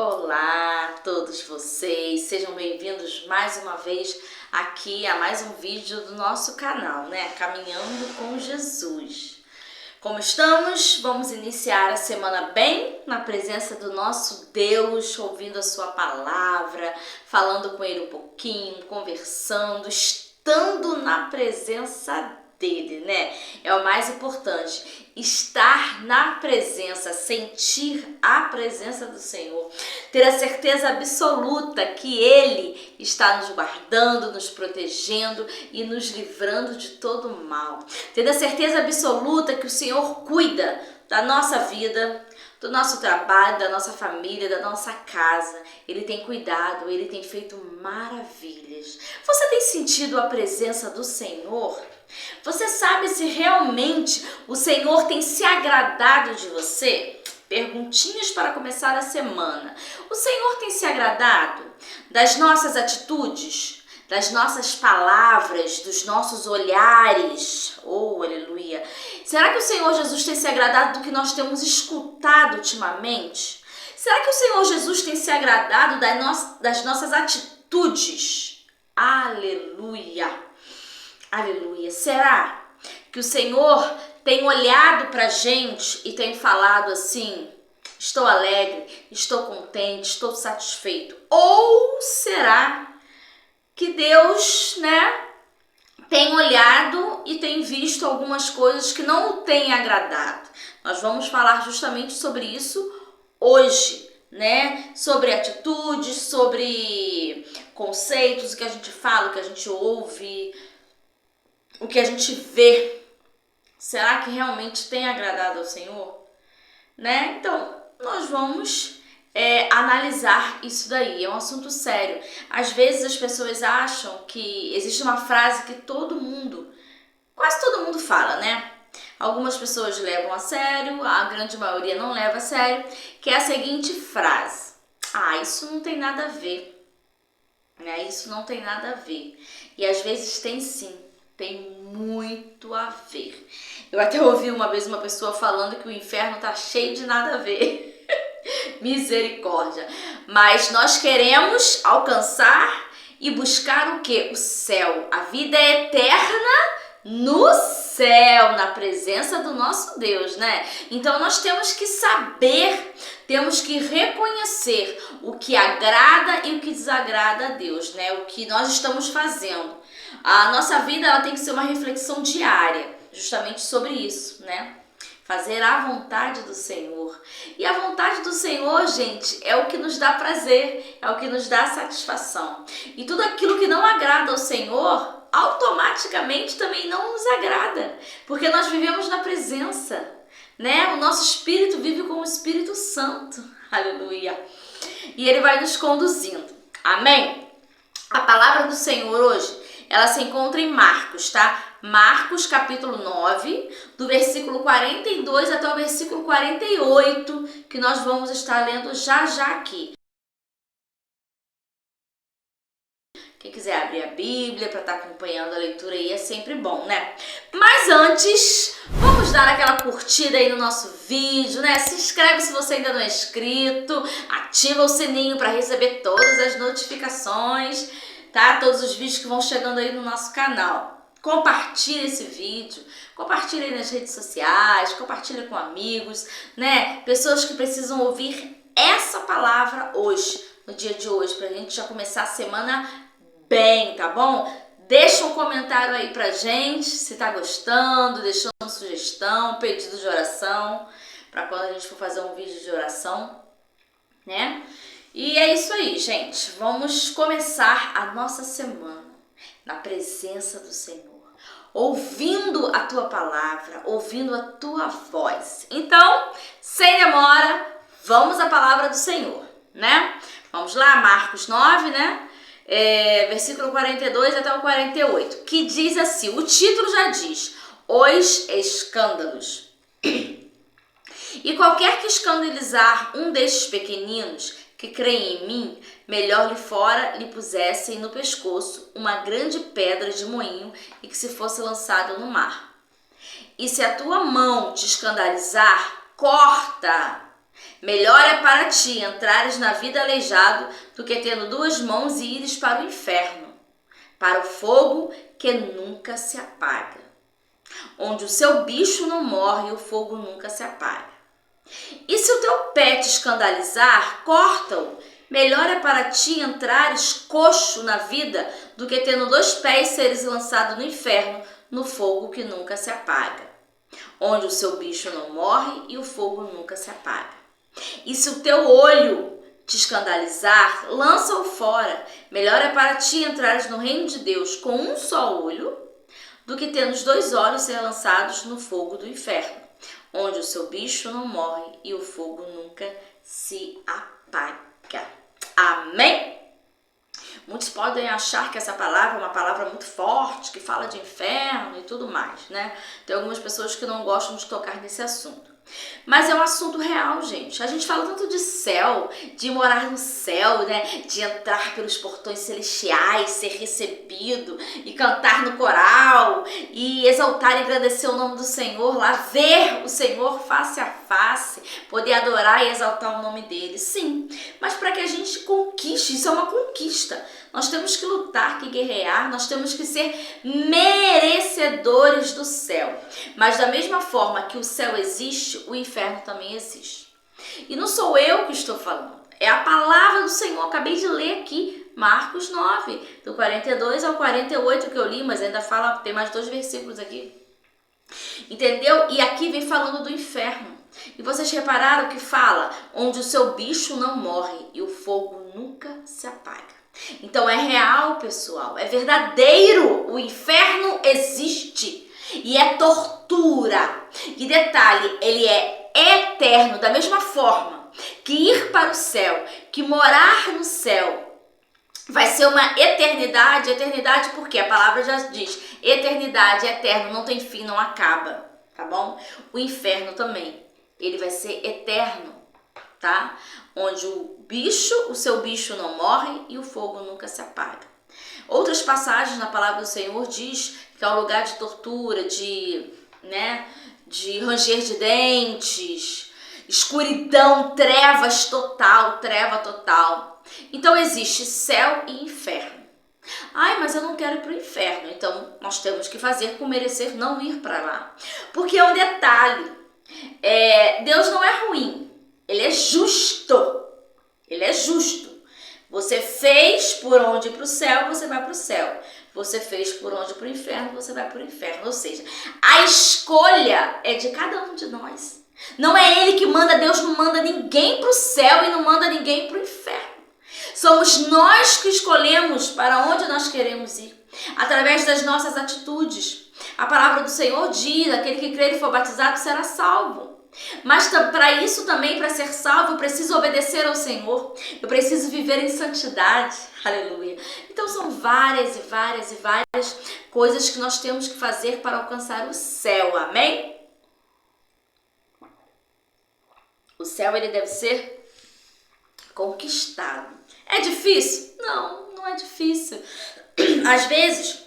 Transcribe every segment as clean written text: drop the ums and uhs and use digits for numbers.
Olá a todos vocês, sejam bem-vindos mais uma vez aqui a mais um vídeo do nosso canal, né? Caminhando com Jesus. Como estamos? Vamos iniciar a semana bem na presença do nosso Deus, ouvindo a sua palavra, falando com Ele um pouquinho, conversando, estando na presença dele, né? É o mais importante, estar na presença, sentir a presença do Senhor, ter a certeza absoluta que Ele está nos guardando, nos protegendo e nos livrando de todo mal. Ter a certeza absoluta que o Senhor cuida da nossa vida, do nosso trabalho, da nossa família, da nossa casa. Ele tem cuidado, Ele tem feito maravilhas. Você tem sentido a presença do Senhor? Você sabe se realmente o Senhor tem se agradado de você? Perguntinhas para começar a semana. O Senhor tem se agradado das nossas atitudes, das nossas palavras, dos nossos olhares? Oh, aleluia! Será que o Senhor Jesus tem se agradado do que nós temos escutado ultimamente? Será que o Senhor Jesus tem se agradado das nossas atitudes? Aleluia! Aleluia! Será que o Senhor tem olhado para a gente e tem falado assim: estou alegre, estou contente, estou satisfeito? Ou será que Deus, tem olhado e tem visto algumas coisas que não o têm agradado? Nós vamos falar justamente sobre isso hoje, sobre atitudes, sobre conceitos, o que a gente fala, o que a gente ouve, o que a gente vê. Será que realmente tem agradado ao Senhor? Então, nós vamos analisar isso daí. É um assunto sério. Às vezes as pessoas acham que existe uma frase que quase todo mundo fala, Algumas pessoas levam a sério, a grande maioria não leva a sério, que é a seguinte frase: isso não tem nada a ver. Isso não tem nada a ver. E às vezes tem sim. Tem muito a ver. Eu até ouvi uma vez uma pessoa falando que o inferno tá cheio de nada a ver. Misericórdia. Mas nós queremos alcançar e buscar o quê? O céu. A vida eterna no céu, na presença do nosso Deus, Então nós temos que saber, temos que reconhecer o que agrada e o que desagrada a Deus, O que nós estamos fazendo. A nossa vida ela tem que ser uma reflexão diária, justamente sobre isso, Fazer a vontade do Senhor. E a vontade do Senhor, gente, é o que nos dá prazer, é o que nos dá satisfação. E tudo aquilo que não agrada ao Senhor, automaticamente também não nos agrada, porque nós vivemos na presença, O nosso espírito vive com o Espírito Santo. Aleluia! E Ele vai nos conduzindo. Amém? A palavra do Senhor hoje, ela se encontra em Marcos, Marcos capítulo 9, do versículo 42 até o versículo 48, que nós vamos estar lendo já aqui. Quem quiser abrir a Bíblia para estar acompanhando a leitura aí é sempre bom, Mas antes, vamos dar aquela curtida aí no nosso vídeo, Se inscreve se você ainda não é inscrito, ativa o sininho para receber todas as notificações, Todos os vídeos que vão chegando aí no nosso canal. Compartilha esse vídeo, compartilha aí nas redes sociais, compartilha com amigos, Pessoas que precisam ouvir essa palavra hoje, no dia de hoje, pra gente já começar a semana bem, tá bom? Deixa um comentário aí pra gente, se tá gostando, deixando uma sugestão, pedido de oração, pra quando a gente for fazer um vídeo de oração, E é isso aí, gente. Vamos começar a nossa semana na presença do Senhor, ouvindo a Tua palavra, ouvindo a Tua voz. Então, sem demora, vamos à palavra do Senhor, Vamos lá, Marcos 9, versículo 42 até o 48, que diz assim, o título já diz: Os escândalos. E qualquer que escandalizar um destes pequeninos que creem em mim, melhor lhe fora lhe pusessem no pescoço uma grande pedra de moinho e que se fosse lançado no mar. E se a tua mão te escandalizar, corta Melhor é para ti entrares na vida aleijado do que tendo 2 mãos e ires para o inferno, para o fogo que nunca se apaga, onde o seu bicho não morre e o fogo nunca se apaga. E se o teu pé te escandalizar, corta-o. Melhor é para ti entrares coxo na vida do que tendo 2 pés seres lançado no inferno, no fogo que nunca se apaga, onde o seu bicho não morre e o fogo nunca se apaga. E se o teu olho te escandalizar, lança-o fora. Melhor é para ti entrares no reino de Deus com um só olho, do que tendo os 2 olhos ser lançados no fogo do inferno, onde o seu bicho não morre e o fogo nunca se apaga. Amém? Muitos podem achar que essa palavra é uma palavra muito forte, que fala de inferno e tudo mais, né? Tem algumas pessoas que não gostam de tocar nesse assunto. Mas é um assunto real, gente. A gente fala tanto de céu, de morar no céu, né? De entrar pelos portões celestiais, ser recebido e cantar no coral e exaltar e agradecer o nome do Senhor lá, ver o Senhor face a face, poder adorar e exaltar o nome dele. Sim, mas para que a gente conquiste, isso é uma conquista. Nós temos que lutar, que guerrear, nós temos que ser merecedores do céu. Mas da mesma forma que o céu existe, o inferno também existe. E não sou eu que estou falando, é a palavra do Senhor. Acabei de ler aqui, Marcos 9, do 42 ao 48 que eu li, mas ainda fala, tem mais 2 versículos aqui. Entendeu? E aqui vem falando do inferno. E vocês repararam que fala onde o seu bicho não morre e o fogo nunca se apaga. Então é real, pessoal, é verdadeiro, o inferno existe e é tortura. E detalhe, ele é eterno, da mesma forma que ir para o céu, que morar no céu vai ser uma eternidade. Eternidade porque a palavra já diz, eternidade, eterno, não tem fim, não acaba, tá bom? O inferno também, ele vai ser eterno, tá? Onde o seu bicho não morre e o fogo nunca se apaga. Outras passagens na palavra do Senhor diz que é um lugar de tortura, de ranger de dentes, escuridão, trevas total, treva total. Então existe céu e inferno. Ai, mas eu não quero ir para o inferno. Então nós temos que fazer por merecer não ir para lá. Porque é um detalhe, Deus não é ruim, Ele é justo. Ele é justo. Você fez por onde ir para o céu, você vai para o céu. Você fez por onde ir para o inferno, você vai para o inferno. Ou seja, a escolha é de cada um de nós. Não é Ele que manda, Deus não manda ninguém para o céu e não manda ninguém para o inferno. Somos nós que escolhemos para onde nós queremos ir, através das nossas atitudes. A palavra do Senhor diz, aquele que crer e for batizado será salvo. Mas para isso também, para ser salvo, eu preciso obedecer ao Senhor. Eu preciso viver em santidade. Aleluia. Então são várias e várias e várias coisas que nós temos que fazer para alcançar o céu. Amém? O céu, ele deve ser conquistado. É difícil? Não, não é difícil. Às vezes,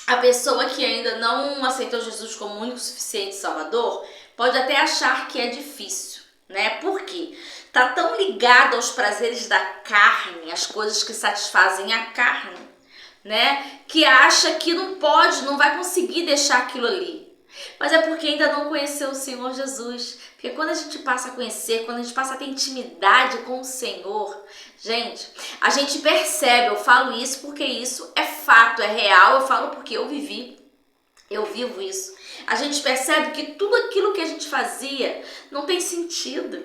a pessoa que ainda não aceitou Jesus como único, suficiente Salvador, pode até achar que é difícil, né? Por quê? Tá tão ligado aos prazeres da carne, às coisas que satisfazem a carne, né? Que acha que não pode, não vai conseguir deixar aquilo ali. Mas é porque ainda não conheceu o Senhor Jesus. Porque quando a gente passa a conhecer, quando a gente passa a ter intimidade com o Senhor, gente, a gente percebe, eu falo isso porque isso é fato, é real, eu falo porque eu vivi. Eu vivo isso. A gente percebe que tudo aquilo que a gente fazia não tem sentido.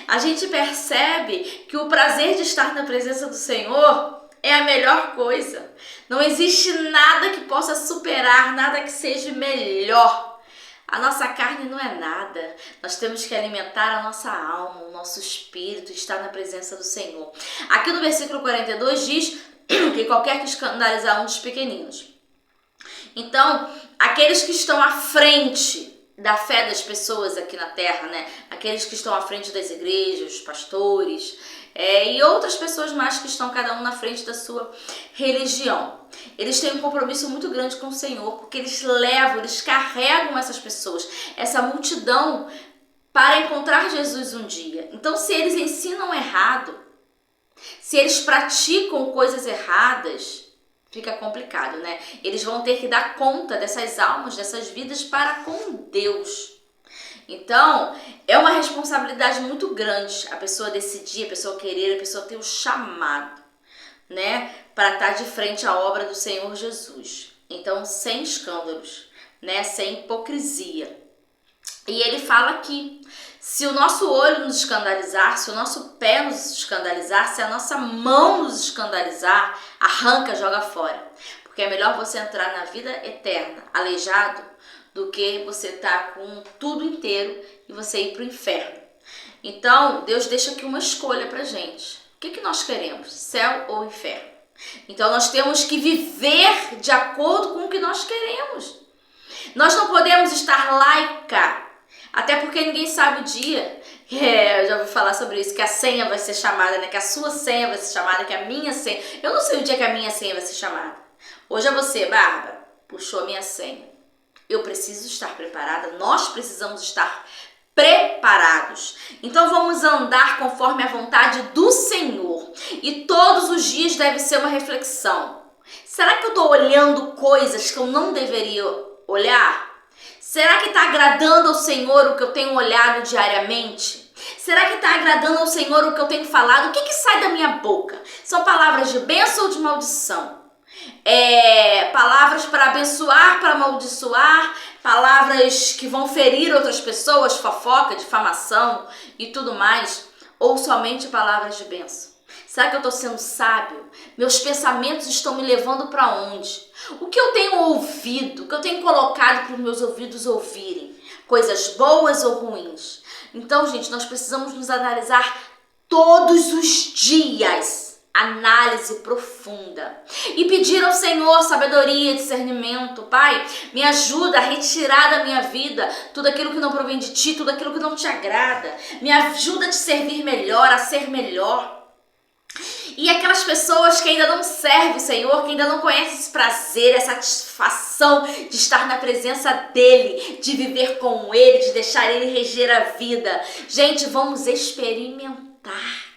A gente percebe que o prazer de estar na presença do Senhor é a melhor coisa. Não existe nada que possa superar, nada que seja melhor. A nossa carne não é nada. Nós temos que alimentar a nossa alma, o nosso espírito, estar na presença do Senhor. Aqui no versículo 42 diz que qualquer que escandalizar um dos pequeninos. Então, aqueles que estão à frente da fé das pessoas aqui na terra, né? Aqueles que estão à frente das igrejas, os pastores, e outras pessoas mais que estão cada um na frente da sua religião. Eles têm um compromisso muito grande com o Senhor, porque eles levam, eles carregam essas pessoas, essa multidão para encontrar Jesus um dia. Então, se eles ensinam errado, se eles praticam coisas erradas, fica complicado, né? Eles vão ter que dar conta dessas almas, dessas vidas para com Deus. Então, é uma responsabilidade muito grande a pessoa decidir, a pessoa querer, a pessoa ter o chamado, né? Para estar de frente à obra do Senhor Jesus. Então, sem escândalos, né? Sem hipocrisia. E ele fala aqui, se o nosso olho nos escandalizar, se o nosso pé nos escandalizar, se a nossa mão nos escandalizar, arranca, joga fora. Porque é melhor você entrar na vida eterna, aleijado, do que você estar com tudo inteiro e você ir para o inferno. Então, Deus deixa aqui uma escolha pra gente. O que nós queremos? Céu ou inferno? Então, nós temos que viver de acordo com o que nós queremos. Nós não podemos estar laica, até porque ninguém sabe o dia. Eu já ouvi falar sobre isso, que a senha vai ser chamada, né? Que a sua senha vai ser chamada, que a minha senha... Eu não sei o dia que a minha senha vai ser chamada. Hoje é você, Bárbara, puxou a minha senha. Eu preciso estar preparada, nós precisamos estar preparados. Então vamos andar conforme a vontade do Senhor. E todos os dias deve ser uma reflexão. Será que eu estou olhando coisas que eu não deveria olhar? Será que está agradando ao Senhor o que eu tenho olhado diariamente? Será que está agradando ao Senhor o que eu tenho falado? O que sai da minha boca? São palavras de bênção ou de maldição? Palavras para abençoar, para amaldiçoar, palavras que vão ferir outras pessoas, fofoca, difamação e tudo mais, ou somente palavras de bênção? Será que eu estou sendo sábio? Meus pensamentos estão me levando para onde? O que eu tenho ouvido, o que eu tenho colocado para os meus ouvidos ouvirem? Coisas boas ou ruins? Então, gente, nós precisamos nos analisar todos os dias. Análise profunda e pedir ao Senhor sabedoria, discernimento. Pai, me ajuda a retirar da minha vida tudo aquilo que não provém de ti, tudo aquilo que não te agrada. Me ajuda a te servir melhor, a ser melhor. E aquelas pessoas que ainda não servem o Senhor, que ainda não conhecem esse prazer, essa satisfação de estar na presença dEle, de viver com Ele, de deixar Ele reger a vida. Gente, vamos experimentar.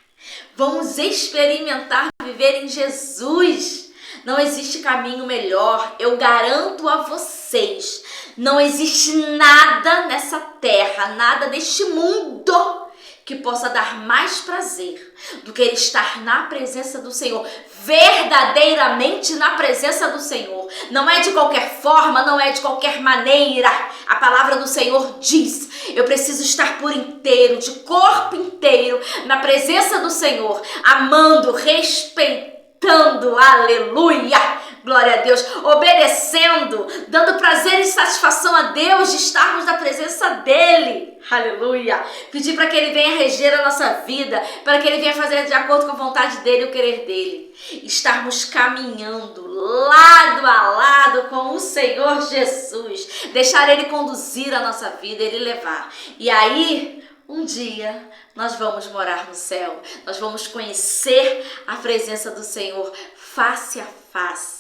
Vamos experimentar viver em Jesus. Não existe caminho melhor, eu garanto a vocês. Não existe nada nessa terra, nada deste mundo que possa dar mais prazer do que estar na presença do Senhor, verdadeiramente na presença do Senhor. Não é de qualquer forma, não é de qualquer maneira. A palavra do Senhor diz: eu preciso estar por inteiro, de corpo inteiro, na presença do Senhor, amando, respeitando, aleluia, glória a Deus, obedecendo, dando prazer e satisfação a Deus de estarmos na presença dEle, aleluia. Pedir para que Ele venha reger a nossa vida, para que Ele venha fazer de acordo com a vontade dEle e o querer dEle. Estarmos caminhando lado a lado com o Senhor Jesus, deixar Ele conduzir a nossa vida, Ele levar. E aí, um dia, nós vamos morar no céu, nós vamos conhecer a presença do Senhor face a face.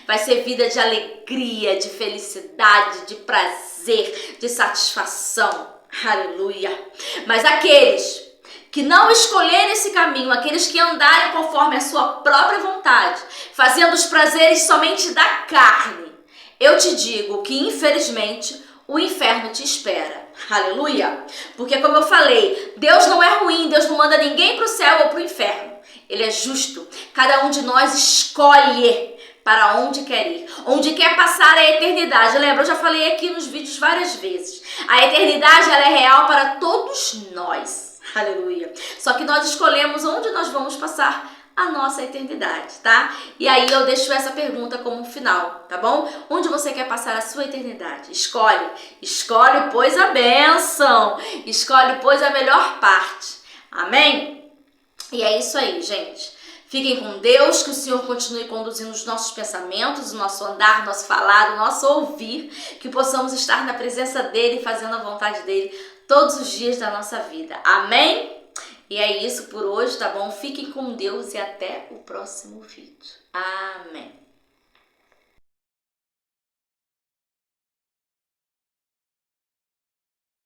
Vai ser vida de alegria, de felicidade, de prazer, de satisfação. Aleluia. Mas aqueles que não escolherem esse caminho, aqueles que andarem conforme a sua própria vontade, fazendo os prazeres somente da carne, eu te digo que, infelizmente, o inferno te espera. Aleluia. Porque, como eu falei, Deus não é ruim, Deus não manda ninguém para o céu ou para o inferno. Ele é justo. Cada um de nós escolhe para onde quer ir, onde quer passar a eternidade. Lembra, eu já falei aqui nos vídeos várias vezes. A eternidade, ela é real para todos nós. Aleluia. Só que nós escolhemos onde nós vamos passar a nossa eternidade, tá? E aí eu deixo essa pergunta como final, tá bom? Onde você quer passar a sua eternidade? Escolhe. Escolhe, pois, a bênção. Escolhe, pois, a melhor parte. Amém? E é isso aí, gente. Fiquem com Deus, que o Senhor continue conduzindo os nossos pensamentos, o nosso andar, o nosso falar, o nosso ouvir, que possamos estar na presença dEle, fazendo a vontade dEle todos os dias da nossa vida. Amém? E é isso por hoje, tá bom? Fiquem com Deus e até o próximo vídeo. Amém.